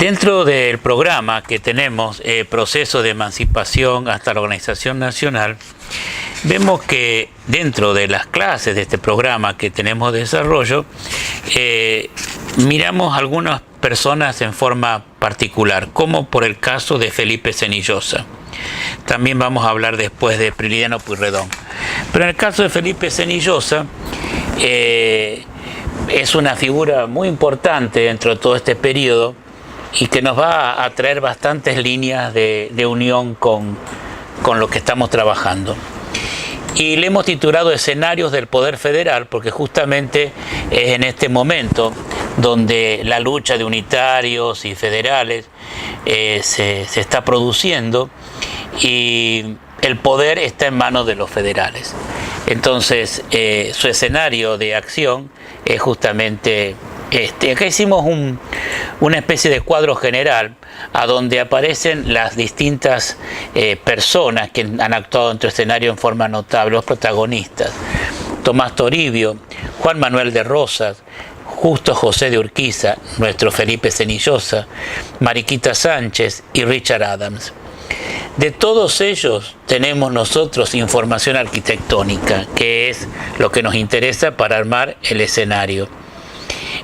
Dentro del programa que tenemos, Proceso de Emancipación hasta la Organización Nacional, vemos que dentro de las clases de este programa que tenemos de desarrollo, miramos algunas personas en forma particular, como por el caso de Felipe Cenillosa. También vamos a hablar después de Prilidiano Pueyrredón. Pero en el caso de Felipe Cenillosa, es una figura muy importante dentro de todo este periodo y que nos va a traer bastantes líneas de unión con lo que estamos trabajando. Y le hemos titulado Escenarios del Poder Federal porque justamente es en este momento donde la lucha de unitarios y federales se está produciendo y el poder está en manos de los federales. Entonces, su escenario de acción es justamente este. Acá hicimos una especie de cuadro general a donde aparecen las distintas personas que han actuado en tu escenario en forma notable, los protagonistas: Tomás Toribio, Juan Manuel de Rosas, Justo José de Urquiza, nuestro Felipe Cenillosa, Mariquita Sánchez y Richard Adams. De todos ellos tenemos nosotros información arquitectónica, que es lo que nos interesa para armar el escenario.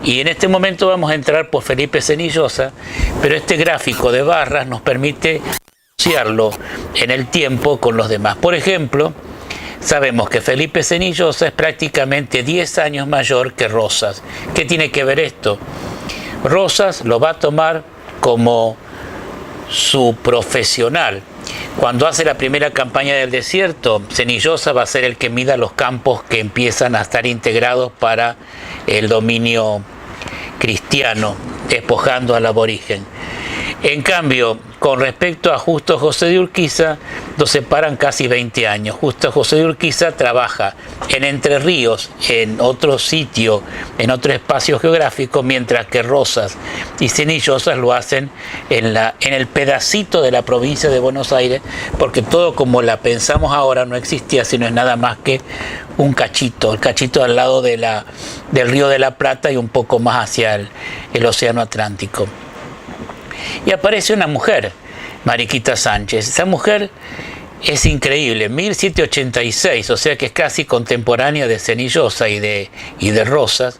Y en este momento vamos a entrar por Felipe Cenillosa, pero este gráfico de barras nos permite asociarlo en el tiempo con los demás. Por ejemplo, sabemos que Felipe Cenillosa es prácticamente 10 años mayor que Rosas. ¿Qué tiene que ver esto? Rosas lo va a tomar como su profesional. Cuando hace la primera campaña del desierto, Cenillosa va a ser el que mida los campos que empiezan a estar integrados para el dominio cristiano, despojando al aborigen. En cambio, con respecto a Justo José de Urquiza, nos separan casi 20 años. Justo José de Urquiza trabaja en Entre Ríos, en otro sitio, en otro espacio geográfico, mientras que Rosas y Cenillosa lo hacen en el pedacito de la provincia de Buenos Aires, porque todo como la pensamos ahora no existía, sino es nada más que un cachito, el cachito al lado del Río de la Plata y un poco más hacia el Océano Atlántico. Y aparece una mujer, Mariquita Sánchez. Esa mujer es increíble, 1786, o sea que es casi contemporánea de Cenillosa y de Rosas.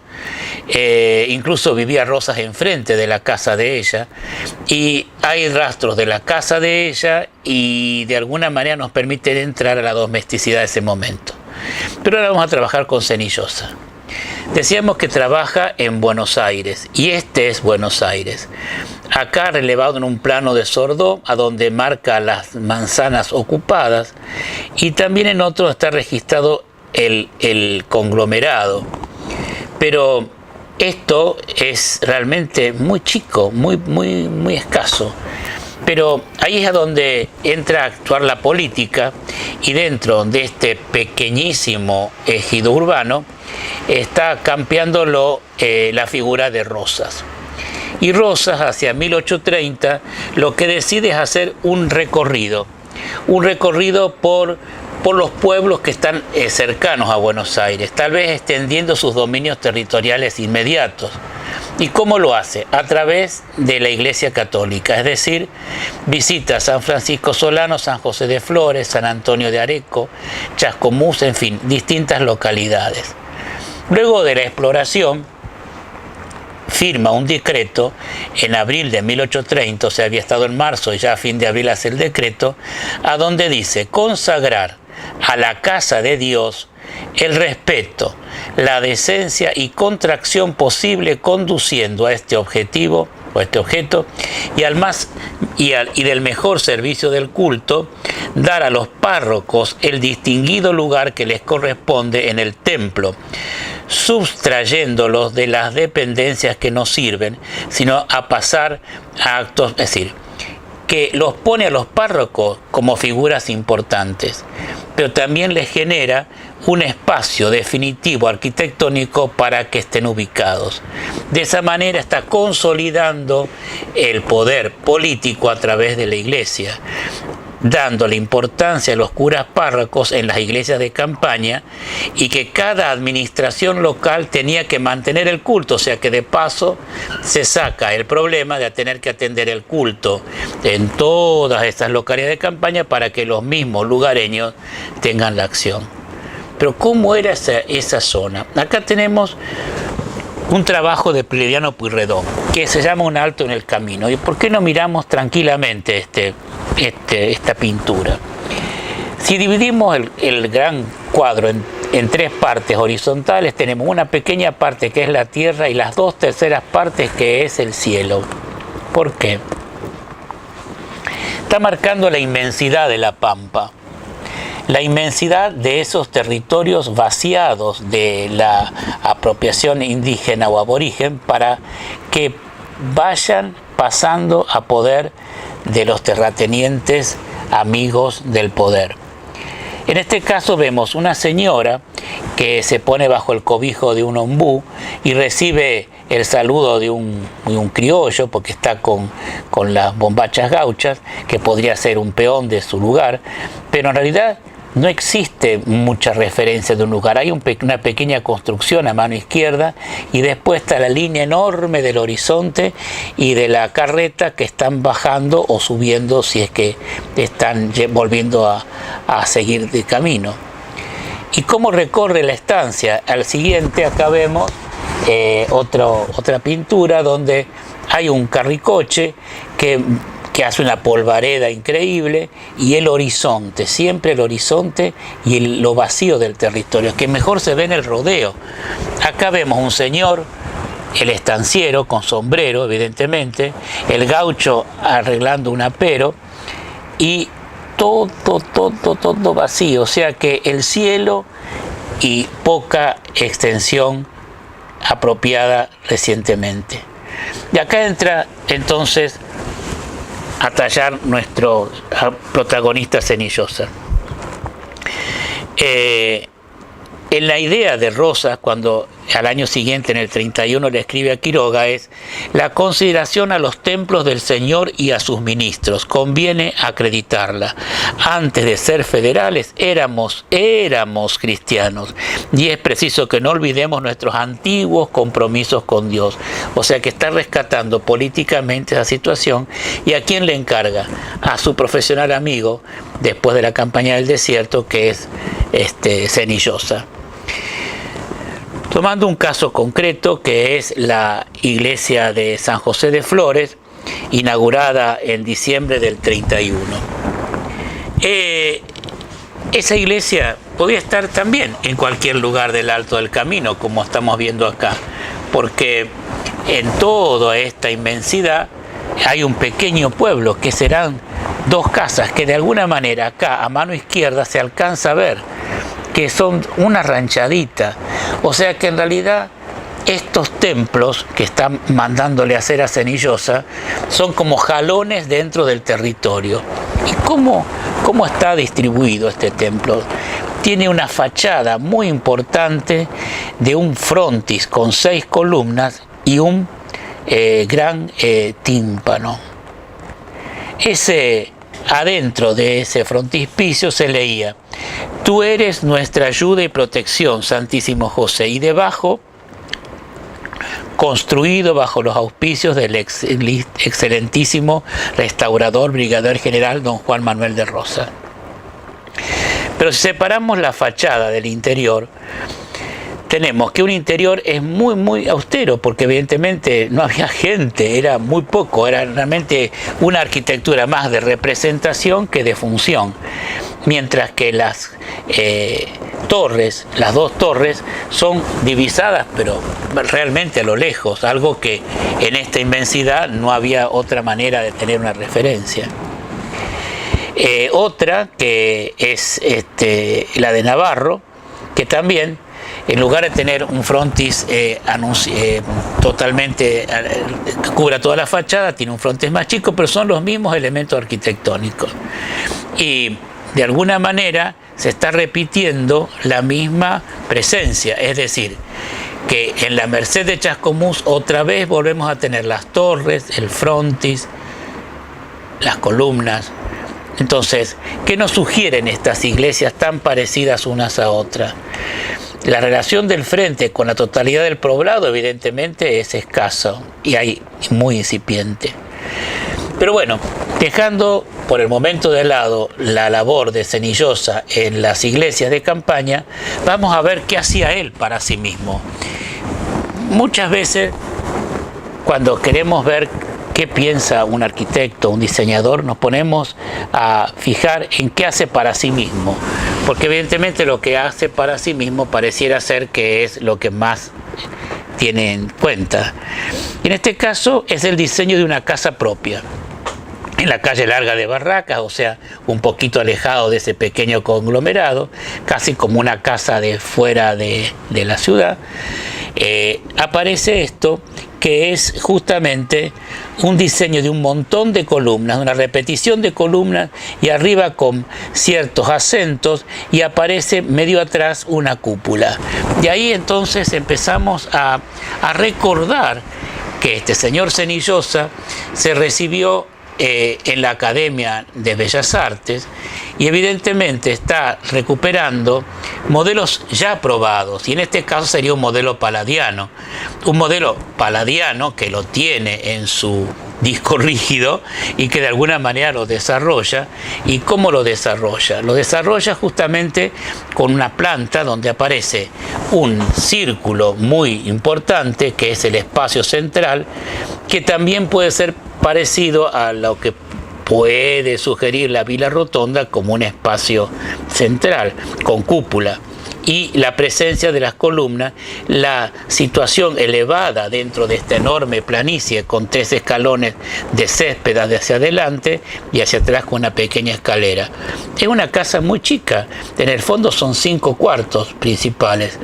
Incluso vivía Rosas enfrente de la casa de ella, y hay rastros de la casa de ella y de alguna manera nos permiten entrar a la domesticidad de ese momento. Pero ahora vamos a trabajar con Cenillosa. Decíamos que trabaja en Buenos Aires, y este es Buenos Aires. Acá relevado en un plano de Sordó, a donde marca las manzanas ocupadas, y también en otro está registrado el conglomerado. Pero esto es realmente muy chico, muy escaso. Pero ahí es a donde entra a actuar la política, y dentro de este pequeñísimo ejido urbano está campeándolo la figura de Rosas. Y Rosas, hacia 1830, lo que decide es hacer un recorrido por los pueblos que están cercanos a Buenos Aires, tal vez extendiendo sus dominios territoriales inmediatos. ¿Y cómo lo hace? A través de la Iglesia Católica, es decir, visita San Francisco Solano, San José de Flores, San Antonio de Areco, Chascomús, en fin, distintas localidades. Luego de la exploración, firma un decreto en abril de 1830, o sea, había estado en marzo y ya a fin de abril hace el decreto, a donde dice consagrar a la casa de Dios el respeto, la decencia y contracción posible, conduciendo a este objetivo o este objeto y del mejor servicio del culto, dar a los párrocos el distinguido lugar que les corresponde en el templo, sustrayéndolos de las dependencias que no sirven, sino a pasar a actos, es decir, que los pone a los párrocos como figuras importantes, pero también les genera un espacio definitivo arquitectónico para que estén ubicados. De esa manera está consolidando el poder político a través de la Iglesia. dando la importancia a los curas párrocos en las iglesias de campaña y que cada administración local tenía que mantener el culto, o sea que de paso se saca el problema de tener que atender el culto en todas estas localidades de campaña para que los mismos lugareños tengan la acción. Pero ¿cómo era esa zona? Acá tenemos un trabajo de Prilidiano Pueyrredón que se llama Un alto en el camino. ¿Y por qué no miramos tranquilamente esta pintura? Si dividimos el gran cuadro en tres partes horizontales, tenemos una pequeña parte que es la tierra y las 2/3 partes que es el cielo. ¿Por qué? Está marcando la inmensidad de la pampa, la inmensidad de esos territorios vaciados de la apropiación indígena o aborigen para que vayan pasando a poder de los terratenientes amigos del poder. En este caso vemos una señora que se pone bajo el cobijo de un ombú y recibe el saludo de un criollo, porque está con las bombachas gauchas, que podría ser un peón de su lugar, pero en realidad no existe mucha referencia de un lugar. Hay una pequeña construcción a mano izquierda y después está la línea enorme del horizonte y de la carreta que están bajando o subiendo si es que están volviendo a seguir de camino. ¿Y cómo recorre la estancia? Al siguiente acá vemos otra pintura donde hay un carricoche que hace una polvareda increíble y el horizonte, siempre el horizonte y lo vacío del territorio, que mejor se ve en el rodeo. Acá vemos un señor, el estanciero con sombrero evidentemente, el gaucho arreglando un apero y todo vacío, o sea que el cielo y poca extensión apropiada recientemente. Y acá entra entonces a tallar nuestro protagonista Cenillosa. En la idea de Rosas, cuando al año siguiente, en el 31, le escribe a Quiroga, es la consideración a los templos del Señor y a sus ministros. Conviene acreditarla. Antes de ser federales, éramos cristianos. Y es preciso que no olvidemos nuestros antiguos compromisos con Dios. O sea que está rescatando políticamente esa situación. ¿Y a quién le encarga? A su profesional amigo, después de la campaña del desierto, que es Cenillosa. Tomando un caso concreto que es la iglesia de San José de Flores, inaugurada en diciembre del 31. Esa iglesia podía estar también en cualquier lugar del Alto del Camino, como estamos viendo acá, porque en toda esta inmensidad hay un pequeño pueblo que serán 2 casas que de alguna manera acá a mano izquierda se alcanza a ver que son una ranchadita. O sea que en realidad estos templos que están mandándole a hacer a Cenillosa son como jalones dentro del territorio. ¿Y cómo está distribuido este templo? Tiene una fachada muy importante de un frontis con 6 columnas y un gran tímpano. Adentro de ese frontispicio se leía: Tú eres nuestra ayuda y protección, Santísimo José. Y debajo, construido bajo los auspicios del excelentísimo restaurador brigadier general don Juan Manuel de Rosas. Pero si separamos la fachada del interior, tenemos que un interior es muy austero, porque evidentemente no había gente, era muy poco, era realmente una arquitectura más de representación que de función. Mientras que las las 2 torres, son divisadas, pero realmente a lo lejos, algo que en esta inmensidad no había otra manera de tener una referencia. Otra que es la de Navarro, que también, en lugar de tener un frontis totalmente que cubra toda la fachada, tiene un frontis más chico, pero son los mismos elementos arquitectónicos. Y de alguna manera se está repitiendo la misma presencia, es decir, que en la Merced de Chascomús otra vez volvemos a tener las torres, el frontis, las columnas, Entonces, ¿qué nos sugieren estas iglesias tan parecidas unas a otras? La relación del frente con la totalidad del poblado evidentemente es escaso y hay muy incipiente. Pero bueno, dejando por el momento de lado la labor de Senillosa en las iglesias de campaña, vamos a ver qué hacía él para sí mismo. Muchas veces, cuando queremos ver qué piensa un arquitecto, un diseñador, nos ponemos a fijar en qué hace para sí mismo, porque evidentemente lo que hace para sí mismo pareciera ser que es lo que más tiene en cuenta. Y en este caso es el diseño de una casa propia, en la calle Larga de Barracas, o sea, un poquito alejado de ese pequeño conglomerado, casi como una casa de fuera de la ciudad. Aparece esto, que es justamente un diseño de un montón de columnas, una repetición de columnas y arriba con ciertos acentos, y aparece medio atrás una cúpula. De ahí entonces empezamos a recordar que este señor Senillosa se recibió en la Academia de Bellas Artes y evidentemente está recuperando modelos ya probados, y en este caso sería un modelo palladiano que lo tiene en su disco rígido y que de alguna manera lo desarrolla. ¿Y cómo lo desarrolla? Lo desarrolla justamente con una planta donde aparece un círculo muy importante, que es el espacio central, que también puede ser parecido a lo que puede sugerir la Villa Rotonda como un espacio central, con cúpula, y la presencia de las columnas, la situación elevada dentro de esta enorme planicie con 3 escalones de césped hacia adelante y hacia atrás con una pequeña escalera. Es una casa muy chica, en el fondo son 5 cuartos principales,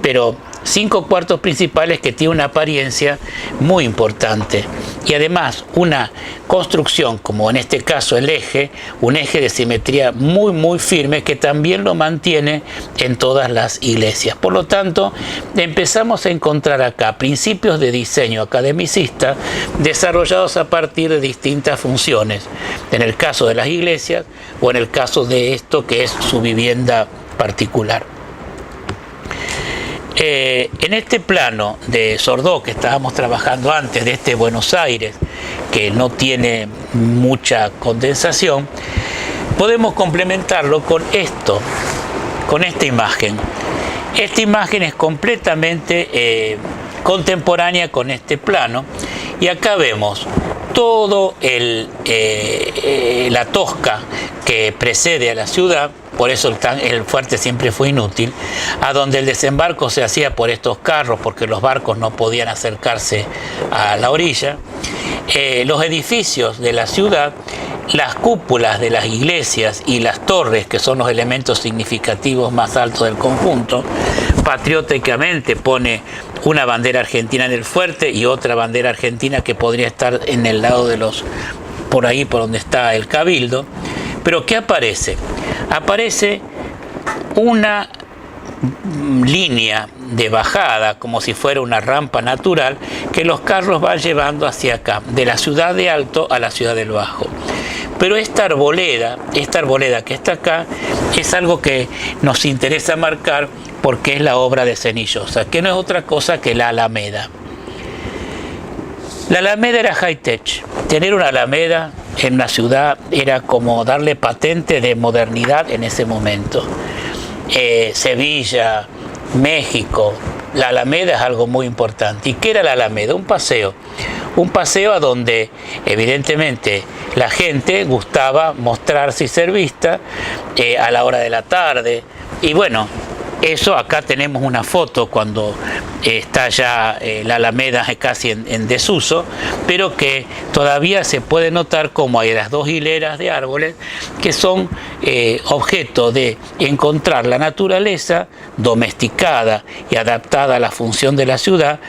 pero 5 cuartos principales que tiene una apariencia muy importante, y además una construcción, como en este caso el eje, un eje de simetría muy firme, que también lo mantiene en todas las iglesias. Por lo tanto, empezamos a encontrar acá principios de diseño academicista desarrollados a partir de distintas funciones, en el caso de las iglesias o en el caso de esto que es su vivienda particular. En este plano de Sordó que estábamos trabajando antes, de este Buenos Aires que no tiene mucha condensación, podemos complementarlo con esto, con esta imagen. Esta imagen es completamente contemporánea con este plano, y acá vemos todo la tosca que precede a la ciudad. Por eso el fuerte siempre fue inútil, a donde el desembarco se hacía por estos carros, porque los barcos no podían acercarse a la orilla. Los edificios de la ciudad, las cúpulas de las iglesias y las torres, que son los elementos significativos más altos del conjunto. Patrióticamente pone una bandera argentina en el fuerte y otra bandera argentina que podría estar en el lado de por ahí por donde está el Cabildo. Pero ¿qué aparece? Aparece una línea de bajada, como si fuera una rampa natural, que los carros van llevando hacia acá, de la ciudad de Alto a la ciudad del Bajo. Pero esta arboleda que está acá, es algo que nos interesa marcar, porque es la obra de Senillosa, que no es otra cosa que la Alameda. La Alameda era high-tech. Tener una Alameda en una ciudad era como darle patente de modernidad en ese momento. Sevilla, México, la Alameda es algo muy importante. ¿Y qué era la Alameda? Un paseo a donde evidentemente la gente gustaba mostrarse y ser vista a la hora de la tarde. Y bueno, eso acá tenemos una foto cuando está ya la Alameda casi en desuso, pero que todavía se puede notar como hay las 2 hileras de árboles que son objeto de encontrar la naturaleza domesticada y adaptada a la función de la ciudad,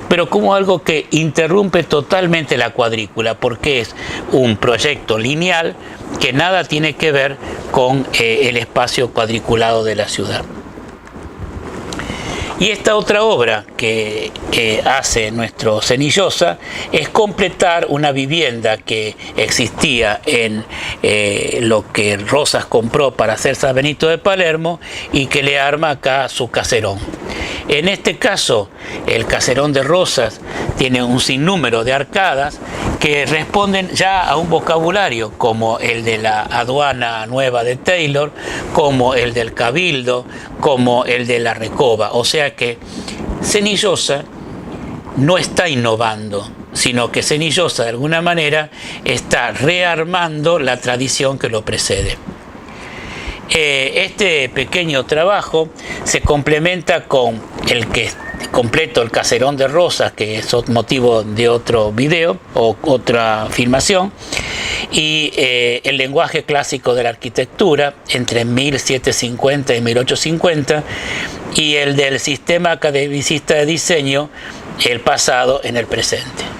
pero como algo que interrumpe totalmente la cuadrícula, porque es un proyecto lineal que nada tiene que ver con el espacio cuadriculado de la ciudad. Y esta otra obra que hace nuestro Senillosa es completar una vivienda que existía en lo que Rosas compró para hacer San Benito de Palermo y que le arma acá su caserón. En este caso, el caserón de Rosas tiene un sinnúmero de arcadas que responden ya a un vocabulario como el de la aduana nueva de Taylor, como el del Cabildo, como el de la Recoba. O sea que Senillosa no está innovando, sino que Senillosa de alguna manera está rearmando la tradición que lo precede. Este pequeño trabajo se complementa con el que completo el caserón de Rosas, que es motivo de otro video o otra filmación, y el lenguaje clásico de la arquitectura entre 1750 y 1850, y el del sistema academicista de diseño, el pasado en el presente.